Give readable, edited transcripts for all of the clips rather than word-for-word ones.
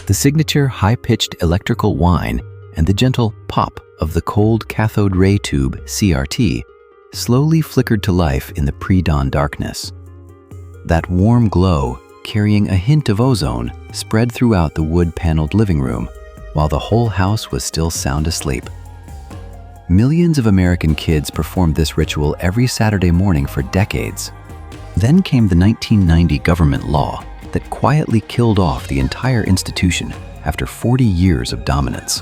The signature high-pitched electrical whine and the gentle pop of the cold cathode ray tube CRT slowly flickered to life in the pre-dawn darkness. That warm glow, carrying a hint of ozone, spread throughout the wood-paneled living room, while the whole house was still sound asleep. Millions of American kids performed this ritual every Saturday morning for decades. Then came the 1990 government law that quietly killed off the entire institution after 40 years of dominance.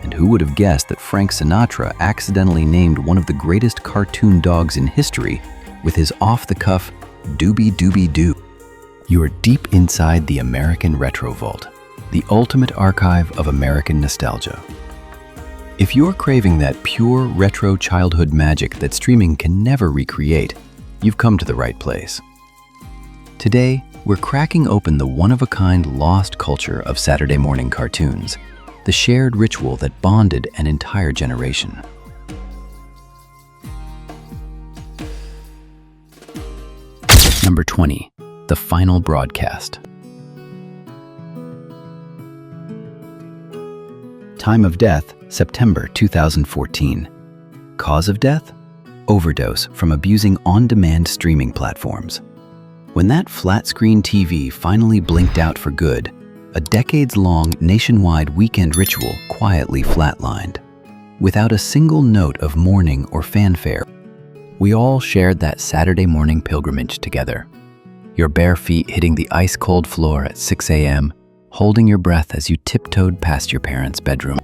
And who would have guessed that Frank Sinatra accidentally named one of the greatest cartoon dogs in history with his off-the-cuff "Doobie Doobie Doo"? You are deep inside the American Retro Vault, the ultimate archive of American nostalgia. If you're craving that pure retro childhood magic that streaming can never recreate, you've come to the right place. Today, we're cracking open the one-of-a-kind lost culture of Saturday morning cartoons, the shared ritual that bonded an entire generation. Number 20, the final broadcast. Time of death, September 2014. Cause of death? Overdose from abusing on-demand streaming platforms. When that flat-screen TV finally blinked out for good, a decades-long nationwide weekend ritual quietly flatlined. Without a single note of mourning or fanfare, we all shared that Saturday morning pilgrimage together. Your bare feet hitting the ice-cold floor at 6 a.m., holding your breath as you tiptoed past your parents' bedroom.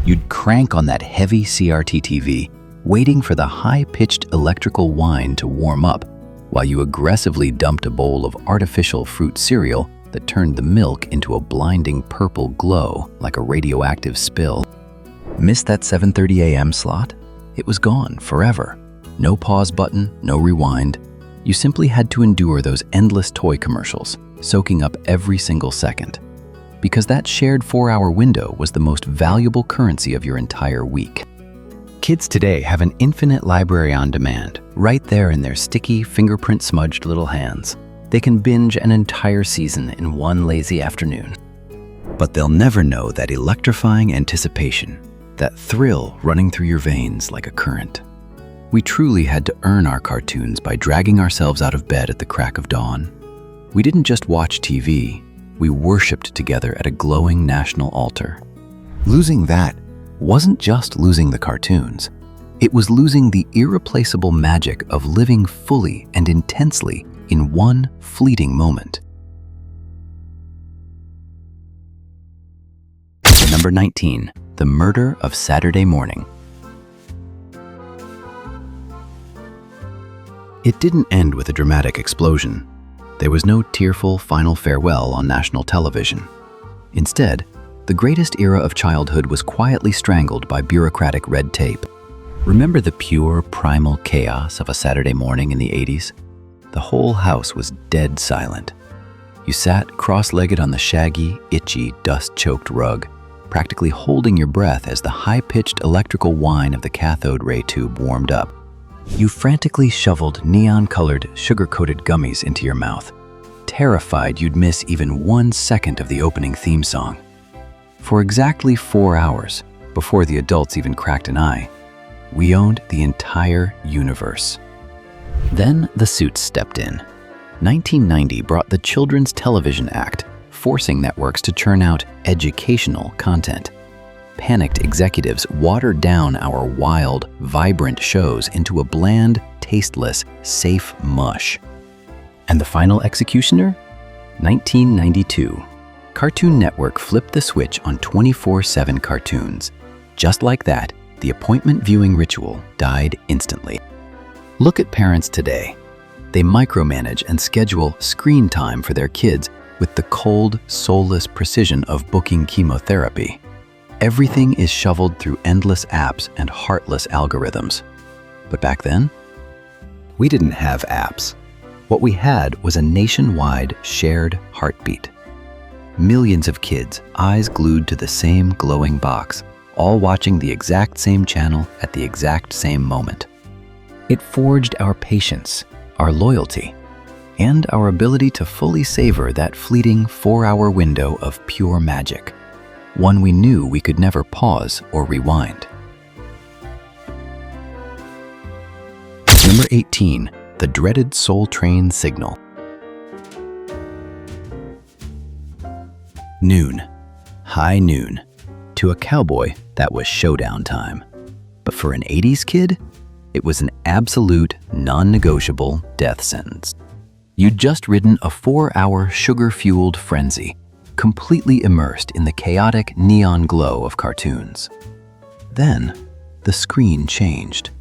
You'd crank on that heavy CRT TV, waiting for the high-pitched electrical whine to warm up, while you aggressively dumped a bowl of artificial fruit cereal that turned the milk into a blinding purple glow like a radioactive spill. Missed that 7:30 a.m. slot? It was gone forever. No pause button, no rewind. You simply had to endure those endless toy commercials, soaking up every single second. Because that shared 4-hour window was the most valuable currency of your entire week. Kids today have an infinite library on demand, right there in their sticky, fingerprint-smudged little hands. They can binge an entire season in one lazy afternoon. But they'll never know that electrifying anticipation, that thrill running through your veins like a current. We truly had to earn our cartoons by dragging ourselves out of bed at the crack of dawn. We didn't just watch TV, we worshipped together at a glowing national altar. Losing that wasn't just losing the cartoons. It was losing the irreplaceable magic of living fully and intensely in one fleeting moment. Number 19, the murder of Saturday morning. It didn't end with a dramatic explosion. There was no tearful final farewell on national television. Instead, the greatest era of childhood was quietly strangled by bureaucratic red tape. Remember the pure, primal chaos of a Saturday morning in the 80s? The whole house was dead silent. You sat cross-legged on the shaggy, itchy, dust-choked rug, practically holding your breath as the high-pitched electrical whine of the cathode ray tube warmed up. You frantically shoveled neon-colored, sugar-coated gummies into your mouth, terrified you'd miss even 1 second of the opening theme song. For exactly 4 hours, before the adults even cracked an eye, we owned the entire universe. Then the suits stepped in. 1990 brought the Children's Television Act, forcing networks to churn out educational content. Panicked executives watered down our wild, vibrant shows into a bland, tasteless, safe mush. And the final executioner? 1992. Cartoon Network flipped the switch on 24/7 cartoons. Just like that, the appointment viewing ritual died instantly. Look at parents today. They micromanage and schedule screen time for their kids with the cold, soulless precision of booking chemotherapy. Everything is shoveled through endless apps and heartless algorithms. But back then, we didn't have apps. What we had was a nationwide shared heartbeat. Millions of kids, eyes glued to the same glowing box, all watching the exact same channel at the exact same moment. It forged our patience, our loyalty. and our ability to fully savor that fleeting 4-hour window of pure magic, one we knew we could never pause or rewind. Number 18, the dreaded Soul Train signal. Noon. High noon. To a cowboy, that was showdown time. But for an 80s kid, it was an absolute, non-negotiable death sentence. You'd just ridden a 4-hour sugar-fueled frenzy, completely immersed in the chaotic neon glow of cartoons. Then, the screen changed.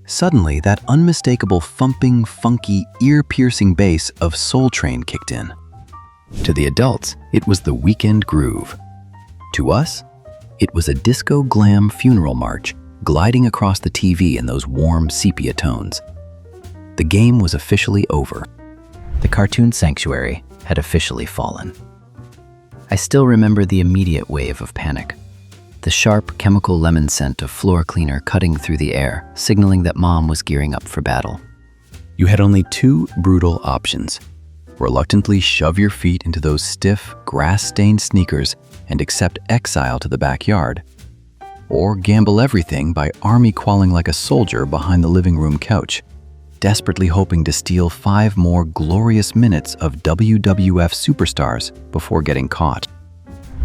Suddenly, that unmistakable thumping, funky, ear-piercing bass of Soul Train kicked in. To the adults, it was the weekend groove. To us, it was a disco glam funeral march gliding across the TV in those warm sepia tones. The game was officially over. The cartoon sanctuary had officially fallen. I still remember the immediate wave of panic. The sharp chemical lemon scent of floor cleaner cutting through the air, signaling that Mom was gearing up for battle. You had only 2 brutal options. Reluctantly shove your feet into those stiff, grass-stained sneakers and accept exile to the backyard, or gamble everything by army-crawling like a soldier behind the living room couch, desperately hoping to steal 5 more glorious minutes of WWF superstars before getting caught.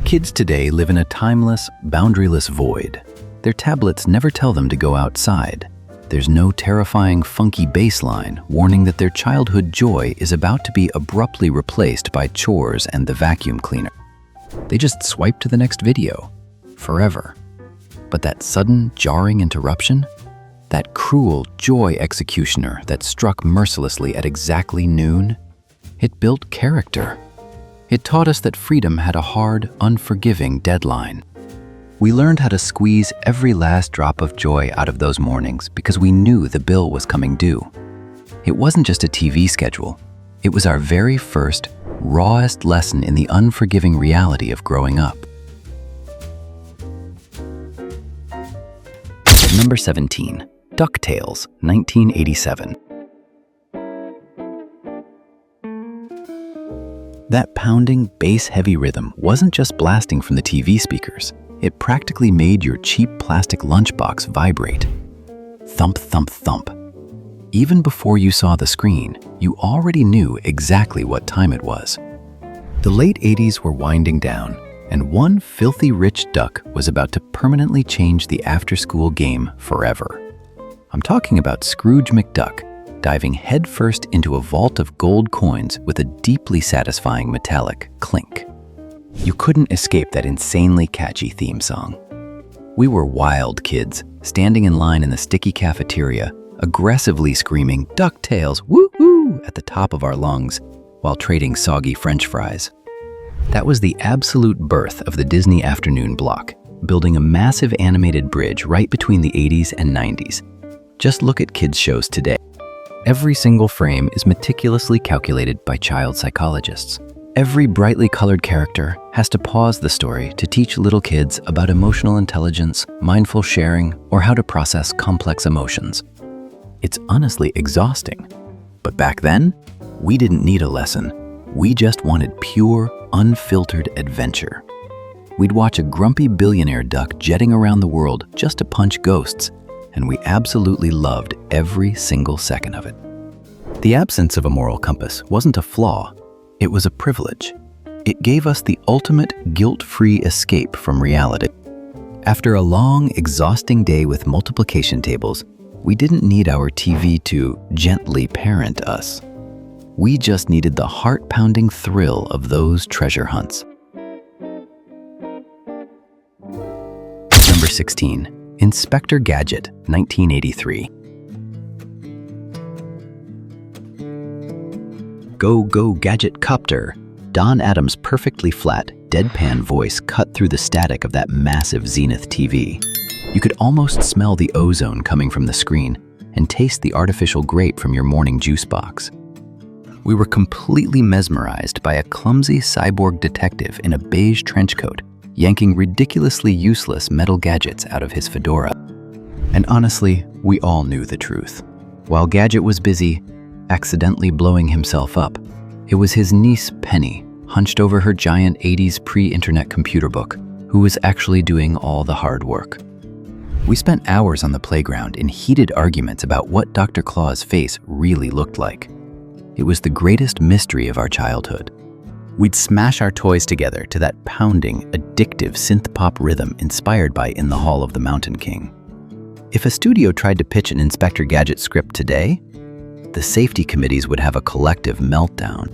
Kids today live in a timeless, boundaryless void. Their tablets never tell them to go outside. There's no terrifying, funky bass line warning that their childhood joy is about to be abruptly replaced by chores and the vacuum cleaner. They just swipe to the next video, forever. But that sudden, jarring interruption, that cruel joy executioner that struck mercilessly at exactly noon, it built character. It taught us that freedom had a hard, unforgiving deadline. We learned how to squeeze every last drop of joy out of those mornings because we knew the bill was coming due. It wasn't just a TV schedule. It was our very first, rawest lesson in the unforgiving reality of growing up. Number 17, DuckTales, 1987. That pounding, bass-heavy rhythm wasn't just blasting from the TV speakers. It practically made your cheap plastic lunchbox vibrate. Thump, thump, thump. Even before you saw the screen, you already knew exactly what time it was. The late 80s were winding down, and one filthy rich duck was about to permanently change the after-school game forever. I'm talking about Scrooge McDuck, diving headfirst into a vault of gold coins with a deeply satisfying metallic clink. You couldn't escape that insanely catchy theme song. We were wild kids, standing in line in the sticky cafeteria, aggressively screaming DuckTales, woo-hoo, at the top of our lungs, while trading soggy French fries. That was the absolute birth of the Disney afternoon block, building a massive animated bridge right between the 80s and 90s. Just look at kids' shows today. Every single frame is meticulously calculated by child psychologists. Every brightly colored character has to pause the story to teach little kids about emotional intelligence, mindful sharing, or how to process complex emotions. It's honestly exhausting. But back then, we didn't need a lesson. We just wanted pure, unfiltered adventure. We'd watch a grumpy billionaire duck jetting around the world just to punch ghosts, and we absolutely loved every single second of it. The absence of a moral compass wasn't a flaw. It was a privilege. It gave us the ultimate guilt-free escape from reality. After a long, exhausting day with multiplication tables, we didn't need our TV to gently parent us. We just needed the heart-pounding thrill of those treasure hunts. Number 16, Inspector Gadget, 1983. Go, go, Gadget Copter! Don Adams' perfectly flat, deadpan voice cut through the static of that massive Zenith TV. You could almost smell the ozone coming from the screen and taste the artificial grape from your morning juice box. We were completely mesmerized by a clumsy cyborg detective in a beige trench coat, yanking ridiculously useless metal gadgets out of his fedora. And honestly, we all knew the truth. While Gadget was busy, accidentally blowing himself up. It was his niece, Penny, hunched over her giant 80s pre-internet computer book, who was actually doing all the hard work. We spent hours on the playground in heated arguments about what Dr. Claw's face really looked like. It was the greatest mystery of our childhood. We'd smash our toys together to that pounding, addictive synth-pop rhythm inspired by In the Hall of the Mountain King. If a studio tried to pitch an Inspector Gadget script today, the safety committees would have a collective meltdown.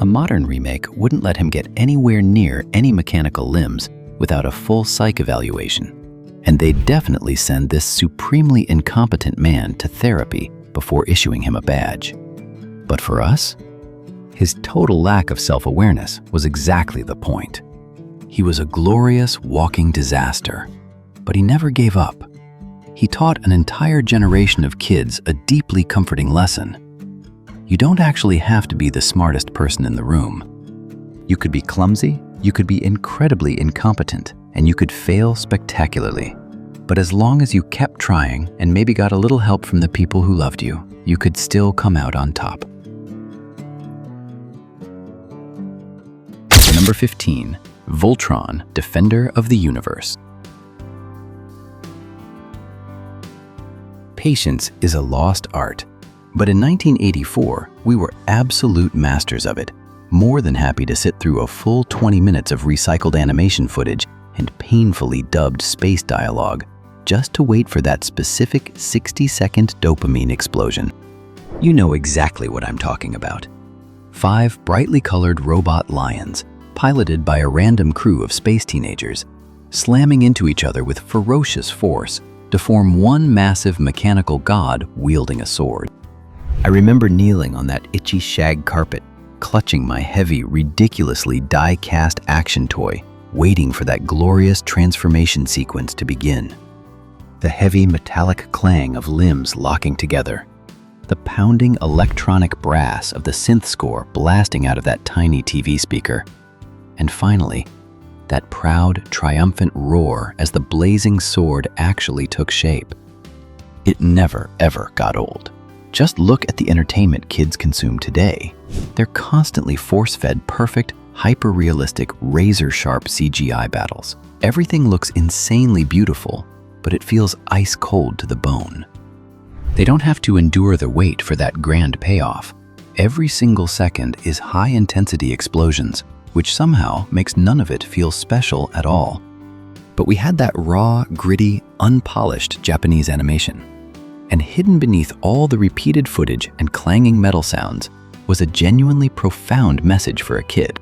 A modern remake wouldn't let him get anywhere near any mechanical limbs without a full psych evaluation. And they'd definitely send this supremely incompetent man to therapy before issuing him a badge. But for us, his total lack of self-awareness was exactly the point. He was a glorious walking disaster, but he never gave up. He taught an entire generation of kids a deeply comforting lesson. You don't actually have to be the smartest person in the room. You could be clumsy, you could be incredibly incompetent, and you could fail spectacularly. But as long as you kept trying and maybe got a little help from the people who loved you, you could still come out on top. Number 15, Voltron, Defender of the Universe. Patience is a lost art, but in 1984, we were absolute masters of it, more than happy to sit through a full 20 minutes of recycled animation footage and painfully dubbed space dialogue, just to wait for that specific 60-second dopamine explosion. You know exactly what I'm talking about. 5 brightly colored robot lions, piloted by a random crew of space teenagers, slamming into each other with ferocious force to form one massive mechanical god wielding a sword. I remember kneeling on that itchy shag carpet, clutching my heavy, ridiculously die-cast action toy, waiting for that glorious transformation sequence to begin. The heavy metallic clang of limbs locking together, the pounding electronic brass of the synth score blasting out of that tiny TV speaker, and finally, that proud, triumphant roar as the blazing sword actually took shape. It never, ever got old. Just look at the entertainment kids consume today. They're constantly force-fed perfect, hyper-realistic, razor-sharp CGI battles. Everything looks insanely beautiful, but it feels ice-cold to the bone. They don't have to endure the wait for that grand payoff. Every single second is high-intensity explosions, which somehow makes none of it feel special at all. But we had that raw, gritty, unpolished Japanese animation. And hidden beneath all the repeated footage and clanging metal sounds was a genuinely profound message for a kid.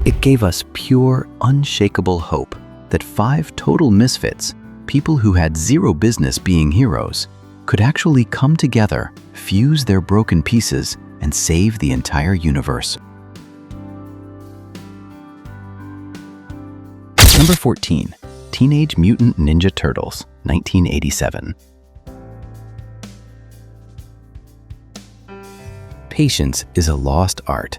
It gave us pure, unshakable hope that 5 total misfits, people who had zero business being heroes, could actually come together, fuse their broken pieces, and save the entire universe. Number 14, Teenage Mutant Ninja Turtles, 1987. Patience is a lost art,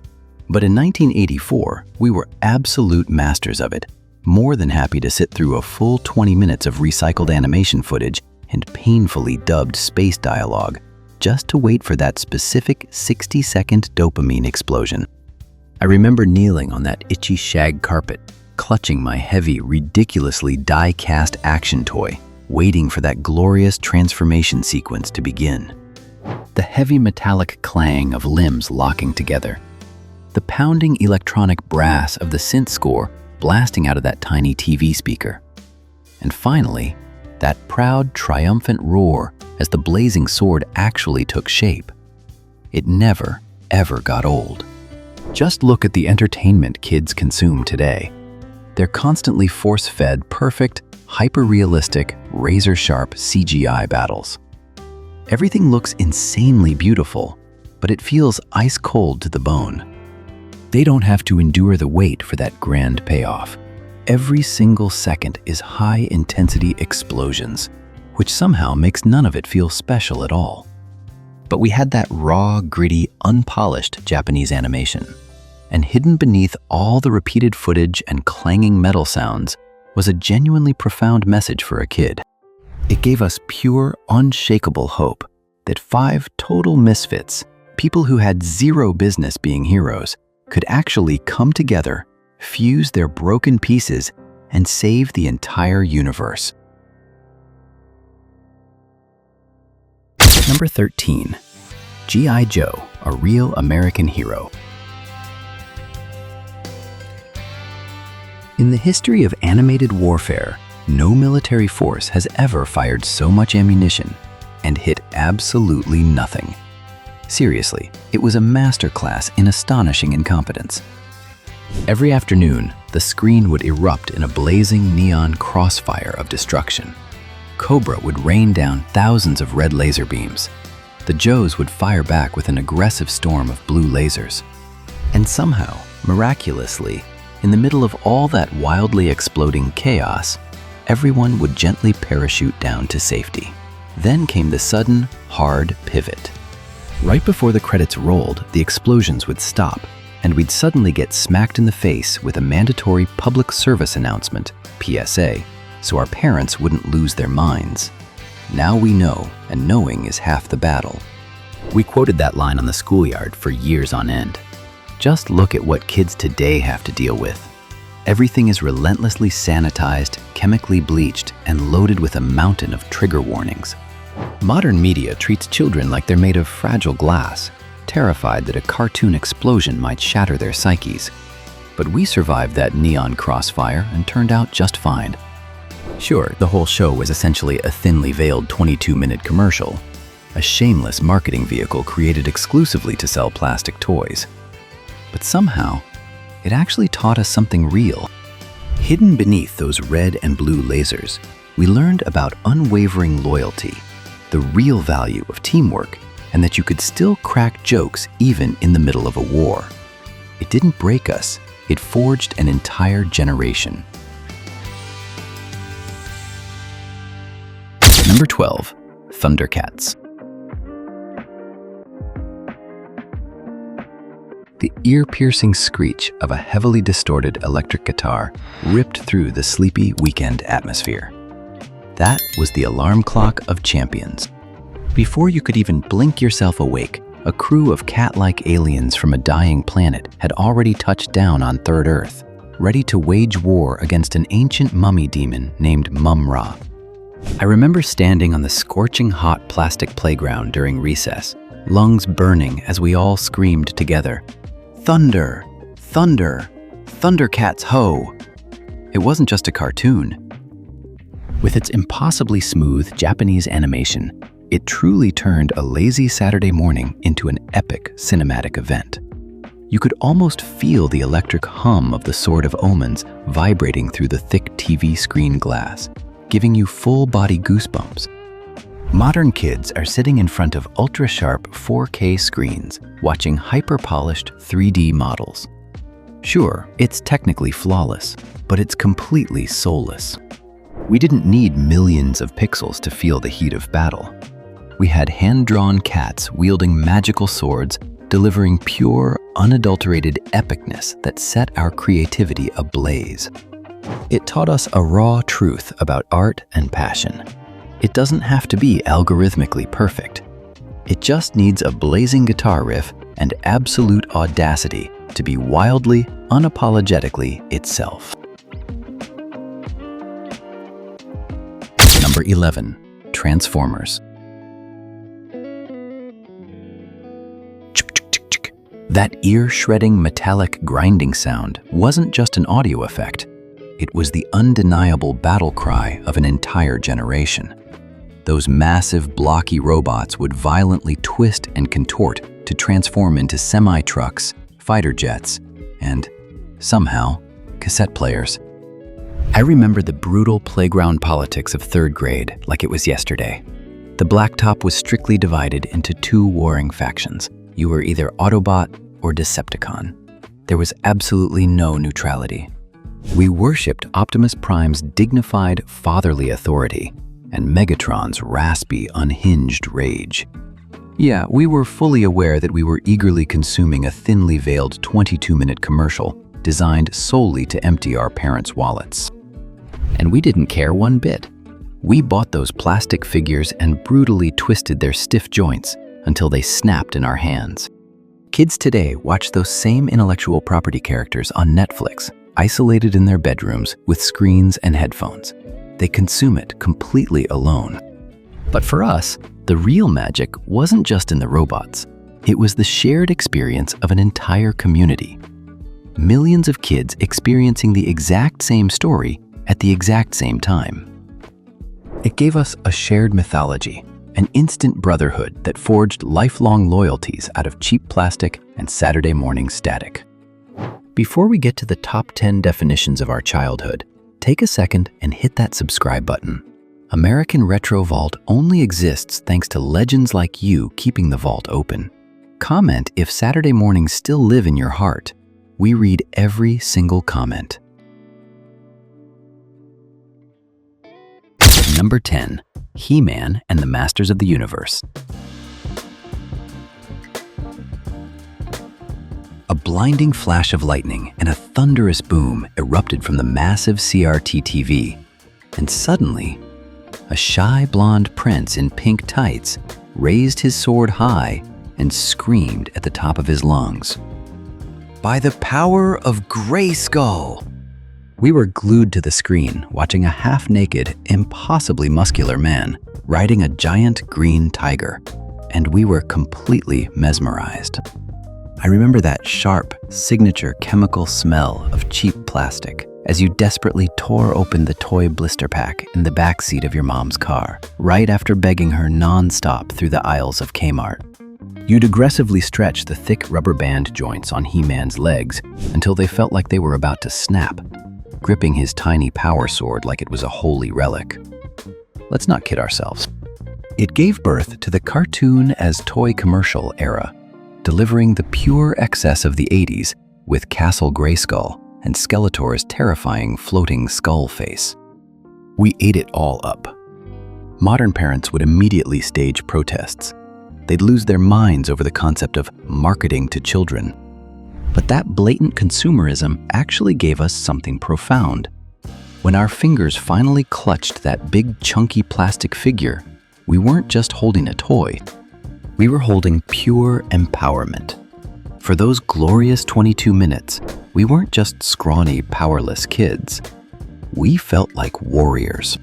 but in 1984, we were absolute masters of it, more than happy to sit through a full 20 minutes of recycled animation footage and painfully dubbed space dialogue, just to wait for that specific 60-second dopamine explosion. I remember kneeling on that itchy shag carpet, clutching my heavy, ridiculously die-cast action toy, waiting for that glorious transformation sequence to begin. The heavy metallic clang of limbs locking together, the pounding electronic brass of the synth score blasting out of that tiny TV speaker, and finally, that proud, triumphant roar as the blazing sword actually took shape. It never, ever got old. Just look at the entertainment kids consume today. They're constantly force-fed perfect, hyper-realistic, razor-sharp CGI battles. Everything looks insanely beautiful, but it feels ice-cold to the bone. They don't have to endure the wait for that grand payoff. Every single second is high-intensity explosions, which somehow makes none of it feel special at all. But we had that raw, gritty, unpolished Japanese animation. And hidden beneath all the repeated footage and clanging metal sounds was a genuinely profound message for a kid. It gave us pure, unshakable hope that 5 total misfits, People who had zero business being heroes could actually come together, fuse their broken pieces, and save the entire universe. Number 13. G.I. Joe, a real American hero. In the history of animated warfare, no military force has ever fired so much ammunition and hit absolutely nothing. Seriously, it was a masterclass in astonishing incompetence. Every afternoon, the screen would erupt in a blazing neon crossfire of destruction. Cobra would rain down thousands of red laser beams. The Joes would fire back with an aggressive storm of blue lasers. And somehow, miraculously, in the middle of all that wildly exploding chaos, everyone would gently parachute down to safety. Then came the sudden, hard pivot. Right before the credits rolled, the explosions would stop, and we'd suddenly get smacked in the face with a mandatory public service announcement, PSA, so our parents wouldn't lose their minds. Now we know, and knowing is half the battle. We quoted that line on the schoolyard for years on end. Just look at what kids today have to deal with. Everything is relentlessly sanitized, chemically bleached, and loaded with a mountain of trigger warnings. Modern media treats children like they're made of fragile glass, terrified that a cartoon explosion might shatter their psyches. But we survived that neon crossfire and turned out just fine. Sure, the whole show was essentially a thinly veiled 22-minute commercial, a shameless marketing vehicle created exclusively to sell plastic toys. But somehow, it actually taught us something real. Hidden beneath those red and blue lasers, we learned about unwavering loyalty, the real value of teamwork, and that you could still crack jokes even in the middle of a war. It didn't break us, it forged an entire generation. Number 12. Thundercats. The ear-piercing screech of a heavily distorted electric guitar ripped through the sleepy weekend atmosphere. That was the alarm clock of champions. Before you could even blink yourself awake, a crew of cat-like aliens from a dying planet had already touched down on Third Earth, ready to wage war against an ancient mummy demon named Mum-Ra. I remember standing on the scorching hot plastic playground during recess, lungs burning as we all screamed together, "Thunder! Thunder! Thundercats ho!" It wasn't just a cartoon. With its impossibly smooth Japanese animation, it truly turned a lazy Saturday morning into an epic cinematic event. You could almost feel the electric hum of the Sword of Omens vibrating through the thick TV screen glass, giving you full-body goosebumps. Modern kids are sitting in front of ultra-sharp 4K screens, watching hyper-polished 3D models. Sure, it's technically flawless, but it's completely soulless. We didn't need millions of pixels to feel the heat of battle. We had hand-drawn cats wielding magical swords, delivering pure, unadulterated epicness that set our creativity ablaze. It taught us a raw truth about art and passion. It doesn't have to be algorithmically perfect. It just needs a blazing guitar riff and absolute audacity to be wildly, unapologetically itself. Number 11. Transformers. That ear-shredding metallic grinding sound wasn't just an audio effect. It was the undeniable battle cry of an entire generation. Those massive, blocky robots would violently twist and contort to transform into semi-trucks, fighter jets, and, somehow, cassette players. I remember the brutal playground politics of third grade like it was yesterday. The blacktop was strictly divided into two warring factions. You were either Autobot or Decepticon. There was absolutely no neutrality. We worshipped Optimus Prime's dignified, fatherly authority and Megatron's raspy, unhinged rage. Yeah, we were fully aware that we were eagerly consuming a thinly veiled 22-minute commercial designed solely to empty our parents' wallets. And we didn't care one bit. We bought those plastic figures and brutally twisted their stiff joints, until they snapped in our hands. Kids today watch those same intellectual property characters on Netflix, isolated in their bedrooms with screens and headphones. They consume it completely alone. But for us, the real magic wasn't just in the robots. It was the shared experience of an entire community. Millions of kids experiencing the exact same story at the exact same time. It gave us a shared mythology, an instant brotherhood that forged lifelong loyalties out of cheap plastic and Saturday morning static. Before we get to the top 10 definitions of our childhood, take a second and hit that subscribe button. American Retro Vault only exists thanks to legends like you keeping the vault open. Comment if Saturday mornings still live in your heart. We read every single comment. Number 10. He-Man and the Masters of the Universe. A blinding flash of lightning and a thunderous boom erupted from the massive CRT TV, and suddenly, a shy blonde prince in pink tights raised his sword high and screamed at the top of his lungs, "By the power of Grayskull!" We were glued to the screen, watching a half-naked, impossibly muscular man riding a giant green tiger, and we were completely mesmerized. I remember that sharp, signature chemical smell of cheap plastic as you desperately tore open the toy blister pack in the back seat of your mom's car, right after begging her nonstop through the aisles of Kmart. You'd aggressively stretch the thick rubber band joints on He-Man's legs until they felt like they were about to snap, gripping his tiny power sword like it was a holy relic. Let's not kid ourselves. It gave birth to the cartoon as toy commercial era, delivering the pure excess of the 80s with Castle Grayskull and Skeletor's terrifying floating skull face. We ate it all up. Modern parents would immediately stage protests. They'd lose their minds over the concept of marketing to children. But that blatant consumerism actually gave us something profound. When our fingers finally clutched that big chunky plastic figure, we weren't just holding a toy. We were holding pure empowerment. For those glorious 22 minutes, we weren't just scrawny, powerless kids. We felt like warriors.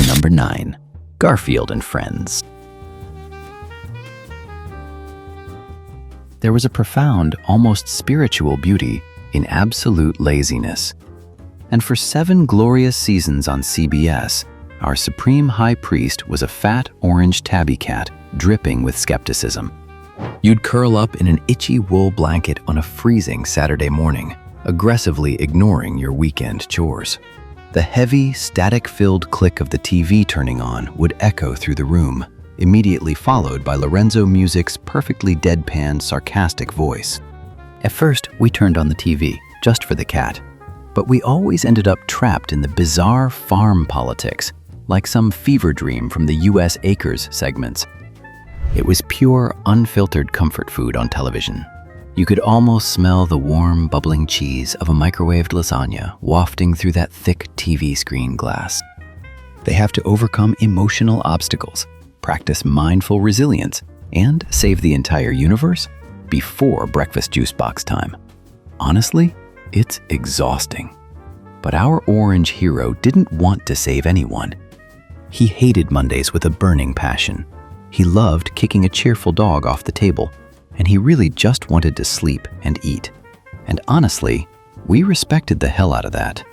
Number 9. Garfield and Friends. There was a profound, almost spiritual beauty in absolute laziness. And for 7 glorious seasons on CBS, our supreme high priest was a fat orange tabby cat dripping with skepticism. You'd curl up in an itchy wool blanket on a freezing Saturday morning, aggressively ignoring your weekend chores. The heavy, static-filled click of the TV turning on would echo through the room, immediately followed by Lorenzo Music's perfectly deadpan, sarcastic voice. At first, we turned on the TV, just for the cat. But we always ended up trapped in the bizarre farm politics, like some fever dream from the U.S. Acres segments. It was pure, unfiltered comfort food on television. You could almost smell the warm, bubbling cheese of a microwaved lasagna wafting through that thick TV screen glass. They have to overcome emotional obstacles, practice mindful resilience, and save the entire universe before breakfast juice box time. Honestly, it's exhausting. But our orange hero didn't want to save anyone. He hated Mondays with a burning passion. He loved kicking a cheerful dog off the table, and he really just wanted to sleep and eat. And honestly, we respected the hell out of that.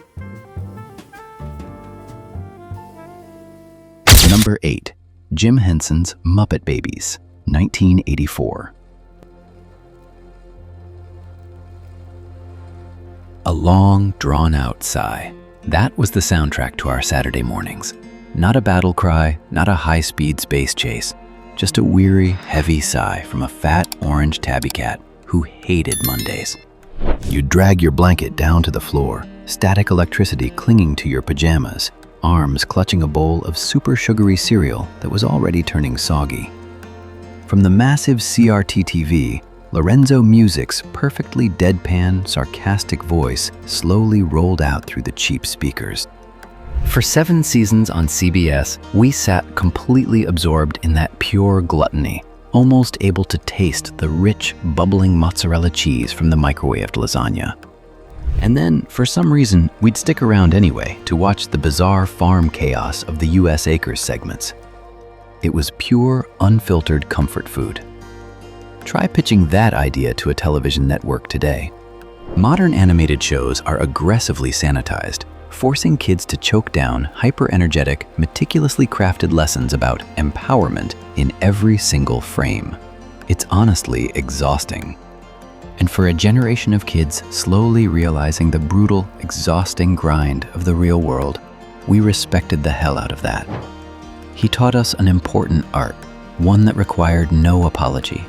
Number 8. Jim Henson's Muppet Babies, 1984. A long, drawn-out sigh. That was the soundtrack to our Saturday mornings. Not a battle cry, not a high-speed space chase, just a weary, heavy sigh from a fat orange tabby cat who hated Mondays. You'd drag your blanket down to the floor, static electricity clinging to your pajamas, arms clutching a bowl of super sugary cereal that was already turning soggy. From the massive CRT TV, Lorenzo Music's perfectly deadpan, sarcastic voice slowly rolled out through the cheap speakers. For 7 seasons on CBS, we sat completely absorbed in that pure gluttony, almost able to taste the rich, bubbling mozzarella cheese from the microwaved lasagna. And then, for some reason, we'd stick around anyway to watch the bizarre farm chaos of the U.S. Acres segments. It was pure, unfiltered comfort food. Try pitching that idea to a television network today. Modern animated shows are aggressively sanitized, forcing kids to choke down hyper-energetic, meticulously crafted lessons about empowerment in every single frame. It's honestly exhausting. And for a generation of kids slowly realizing the brutal, exhausting grind of the real world, we respected the hell out of that. He taught us an important art, one that required no apology.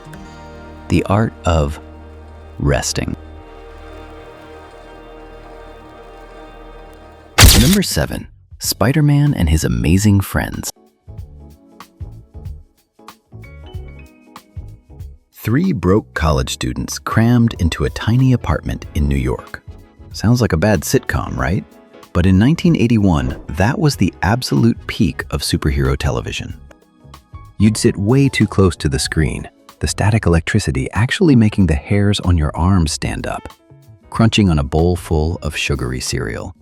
The art of resting. Number 7. Spider-Man and His Amazing Friends. 3 broke college students crammed into a tiny apartment in New York. Sounds like a bad sitcom, right? But in 1981, that was the absolute peak of superhero television. You'd sit way too close to the screen, the static electricity actually making the hairs on your arms stand up, crunching on a bowl full of sugary cereal.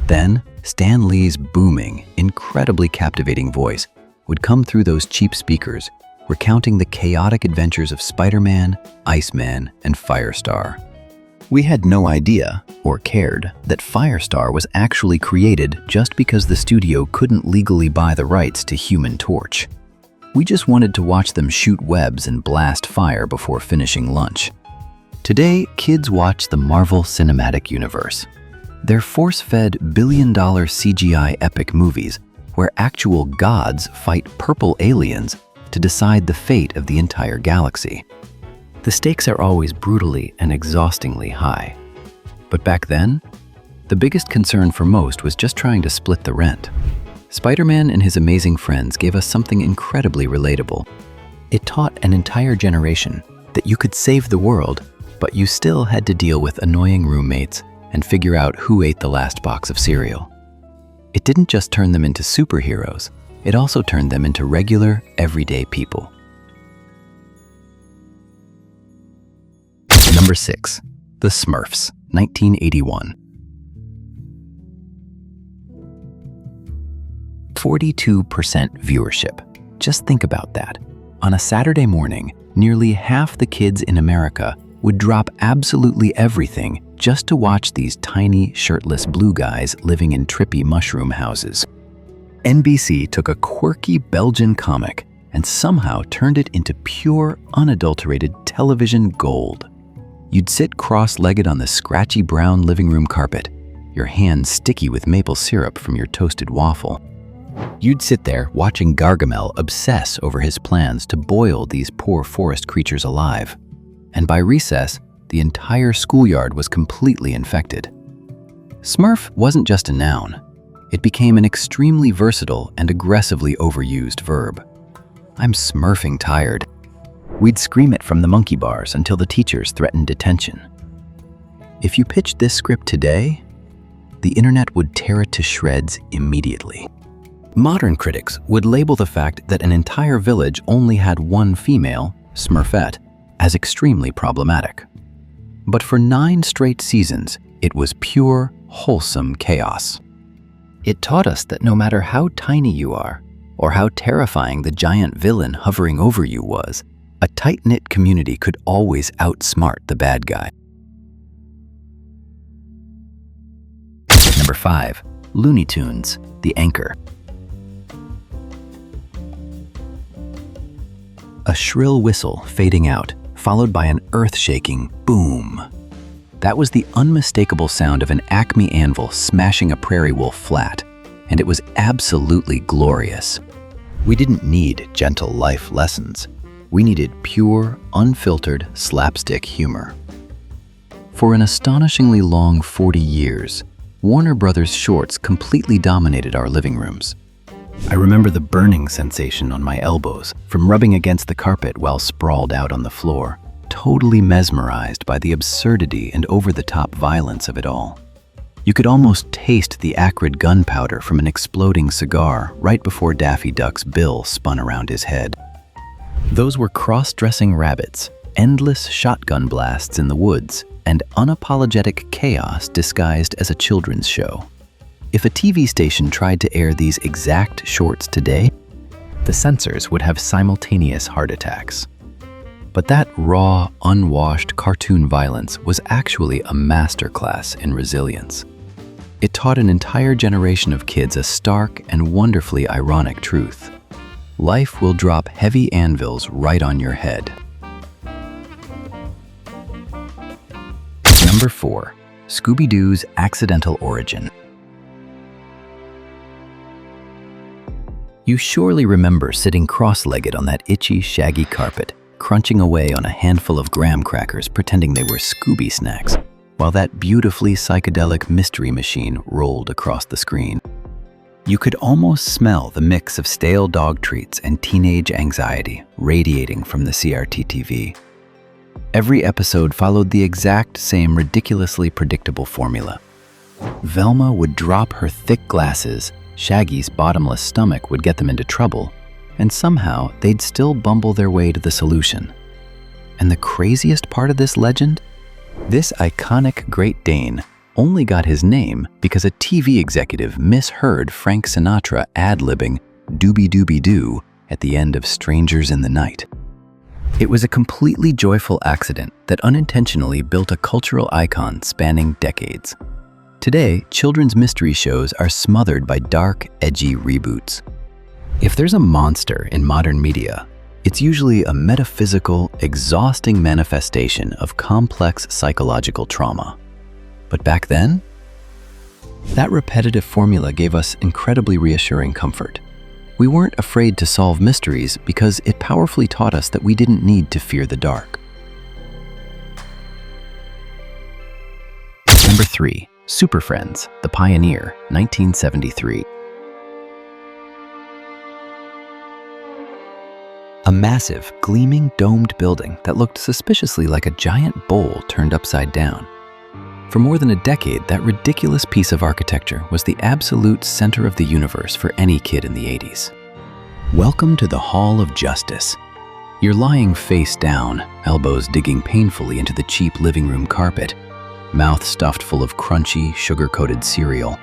Then, Stan Lee's booming, incredibly captivating voice would come through those cheap speakers, recounting the chaotic adventures of Spider-Man, Iceman, and Firestar. We had no idea, or cared, that Firestar was actually created just because the studio couldn't legally buy the rights to Human Torch. We just wanted to watch them shoot webs and blast fire before finishing lunch. Today, kids watch the Marvel Cinematic Universe. They're force-fed billion-dollar CGI epic movies where actual gods fight purple aliens to decide the fate of the entire galaxy. The stakes are always brutally and exhaustingly high. But back then, the biggest concern for most was just trying to split the rent. Spider-Man and His Amazing Friends gave us something incredibly relatable. It taught an entire generation that you could save the world, but you still had to deal with annoying roommates and figure out who ate the last box of cereal. It didn't just turn them into superheroes, it also turned them into regular, everyday people. Number 6. The Smurfs, 1981. 42% viewership. Just think about that. On a Saturday morning, nearly half the kids in America would drop absolutely everything just to watch these tiny, shirtless blue guys living in trippy mushroom houses. NBC took a quirky Belgian comic and somehow turned it into pure, unadulterated television gold. You'd sit cross-legged on the scratchy brown living room carpet, your hands sticky with maple syrup from your toasted waffle. You'd sit there watching Gargamel obsess over his plans to boil these poor forest creatures alive. And by recess, the entire schoolyard was completely infected. Smurf wasn't just a noun. It became an extremely versatile and aggressively overused verb. I'm smurfing tired. We'd scream it from the monkey bars until the teachers threatened detention. If you pitched this script today, the internet would tear it to shreds immediately. Modern critics would label the fact that an entire village only had one female, Smurfette, as extremely problematic. But for 9 straight seasons, it was pure, wholesome chaos. It taught us that no matter how tiny you are, or how terrifying the giant villain hovering over you was, a tight-knit community could always outsmart the bad guy. Number 5. Looney Tunes, The Anchor. A shrill whistle fading out, followed by an earth-shaking boom. That was the unmistakable sound of an Acme anvil smashing a prairie wolf flat, and it was absolutely glorious. We didn't need gentle life lessons. We needed pure, unfiltered slapstick humor. For an astonishingly long 40 years, Warner Brothers shorts completely dominated our living rooms. I remember the burning sensation on my elbows from rubbing against the carpet while sprawled out on the floor, totally mesmerized by the absurdity and over-the-top violence of it all. You could almost taste the acrid gunpowder from an exploding cigar right before Daffy Duck's bill spun around his head. Those were cross-dressing rabbits, endless shotgun blasts in the woods, and unapologetic chaos disguised as a children's show. If a TV station tried to air these exact shorts today, the censors would have simultaneous heart attacks. But that raw, unwashed cartoon violence was actually a masterclass in resilience. It taught an entire generation of kids a stark and wonderfully ironic truth. Life will drop heavy anvils right on your head. Number 4. Scooby-Doo's accidental origin. You surely remember sitting cross-legged on that itchy, shaggy carpet, crunching away on a handful of graham crackers pretending they were Scooby snacks, while that beautifully psychedelic mystery machine rolled across the screen. You could almost smell the mix of stale dog treats and teenage anxiety radiating from the CRT TV. Every episode followed the exact same ridiculously predictable formula. Velma would drop her thick glasses, Shaggy's bottomless stomach would get them into trouble, and somehow they'd still bumble their way to the solution. And the craziest part of this legend? This iconic Great Dane only got his name because a TV executive misheard Frank Sinatra ad-libbing "Doobie-Doobie-Doo" at the end of Strangers in the Night. It was a completely joyful accident that unintentionally built a cultural icon spanning decades. Today, children's mystery shows are smothered by dark, edgy reboots. If there's a monster in modern media, it's usually a metaphysical, exhausting manifestation of complex psychological trauma. But back then, that repetitive formula gave us incredibly reassuring comfort. We weren't afraid to solve mysteries because it powerfully taught us that we didn't need to fear the dark. Number 3. Super Friends, The Pioneer, 1973. A massive, gleaming, domed building that looked suspiciously like a giant bowl turned upside down. For more than a decade, that ridiculous piece of architecture was the absolute center of the universe for any kid in the 80s. Welcome to the Hall of Justice. You're lying face down, elbows digging painfully into the cheap living room carpet, mouth stuffed full of crunchy, sugar-coated cereal.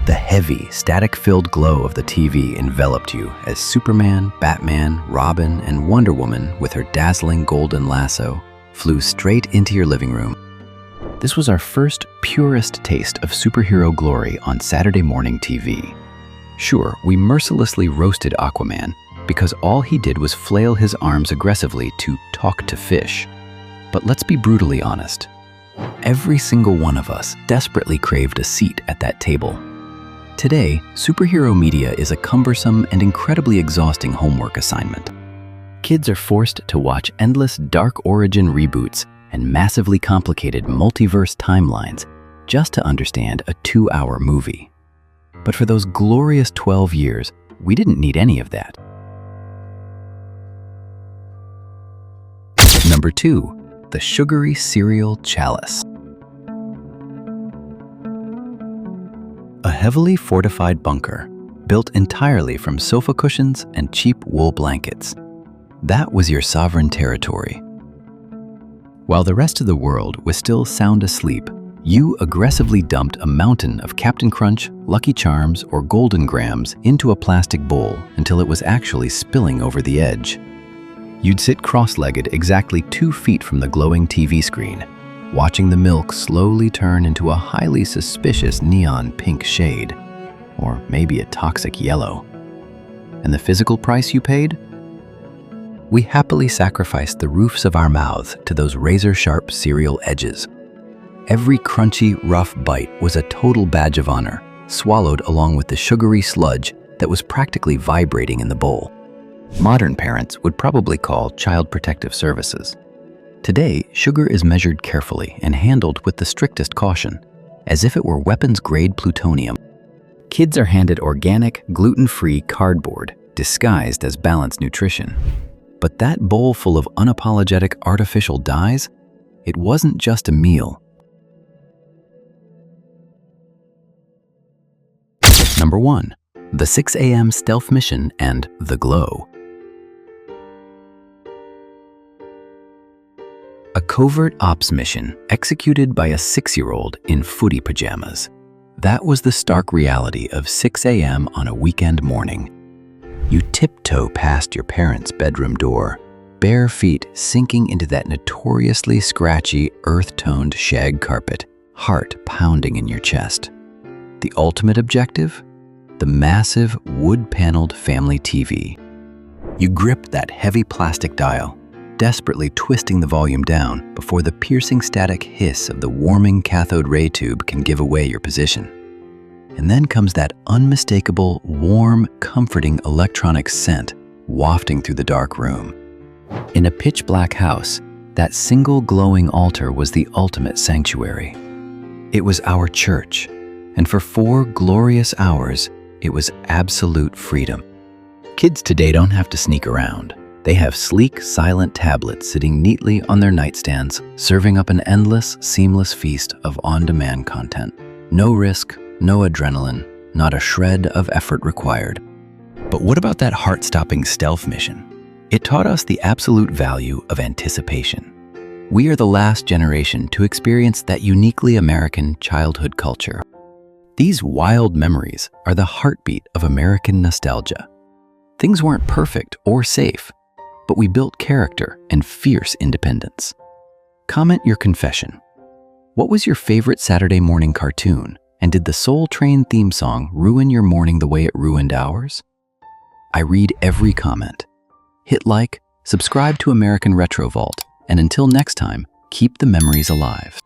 The heavy, static-filled glow of the TV enveloped you as Superman, Batman, Robin, and Wonder Woman, with her dazzling golden lasso, flew straight into your living room. This was our first, purest taste of superhero glory on Saturday morning TV. Sure, we mercilessly roasted Aquaman because all he did was flail his arms aggressively to talk to fish. But let's be brutally honest. Every single one of us desperately craved a seat at that table. Today, superhero media is a cumbersome and incredibly exhausting homework assignment. Kids are forced to watch endless dark origin reboots and massively complicated multiverse timelines just to understand a 2-hour movie. But for those glorious 12 years, we didn't need any of that. Number 2. The Sugary Cereal Chalice. A heavily fortified bunker, built entirely from sofa cushions and cheap wool blankets. That was your sovereign territory. While the rest of the world was still sound asleep, you aggressively dumped a mountain of Captain Crunch, Lucky Charms, or Golden Grams into a plastic bowl until it was actually spilling over the edge. You'd sit cross-legged exactly 2 feet from the glowing TV screen, watching the milk slowly turn into a highly suspicious neon pink shade, or maybe a toxic yellow. And the physical price you paid? We happily sacrificed the roofs of our mouths to those razor-sharp cereal edges. Every crunchy, rough bite was a total badge of honor, swallowed along with the sugary sludge that was practically vibrating in the bowl. Modern parents would probably call Child Protective Services. Today, sugar is measured carefully and handled with the strictest caution, as if it were weapons-grade plutonium. Kids are handed organic, gluten-free cardboard, disguised as balanced nutrition. But that bowl full of unapologetic artificial dyes, it wasn't just a meal. Number 1. The 6 a.m. Stealth Mission and The Glow. A covert ops mission executed by a 6-year-old in footy pajamas. That was the stark reality of 6 a.m. on a weekend morning. You tiptoe past your parents' bedroom door, bare feet sinking into that notoriously scratchy, earth-toned shag carpet, heart pounding in your chest. The ultimate objective? The massive, wood-paneled family TV. You grip that heavy plastic dial, desperately twisting the volume down before the piercing static hiss of the warming cathode ray tube can give away your position. And then comes that unmistakable, warm, comforting electronic scent wafting through the dark room. In a pitch-black house, that single glowing altar was the ultimate sanctuary. It was our church, and for 4 glorious hours, it was absolute freedom. Kids today don't have to sneak around. They have sleek, silent tablets sitting neatly on their nightstands, serving up an endless, seamless feast of on-demand content. No risk, no adrenaline, not a shred of effort required. But what about that heart-stopping stealth mission? It taught us the absolute value of anticipation. We are the last generation to experience that uniquely American childhood culture. These wild memories are the heartbeat of American nostalgia. Things weren't perfect or safe, but we built character and fierce independence. Comment your confession. What was your favorite Saturday morning cartoon, and did the Soul Train theme song ruin your morning the way it ruined ours? I read every comment. Hit like, subscribe to American Retro Vault, and until next time, keep the memories alive.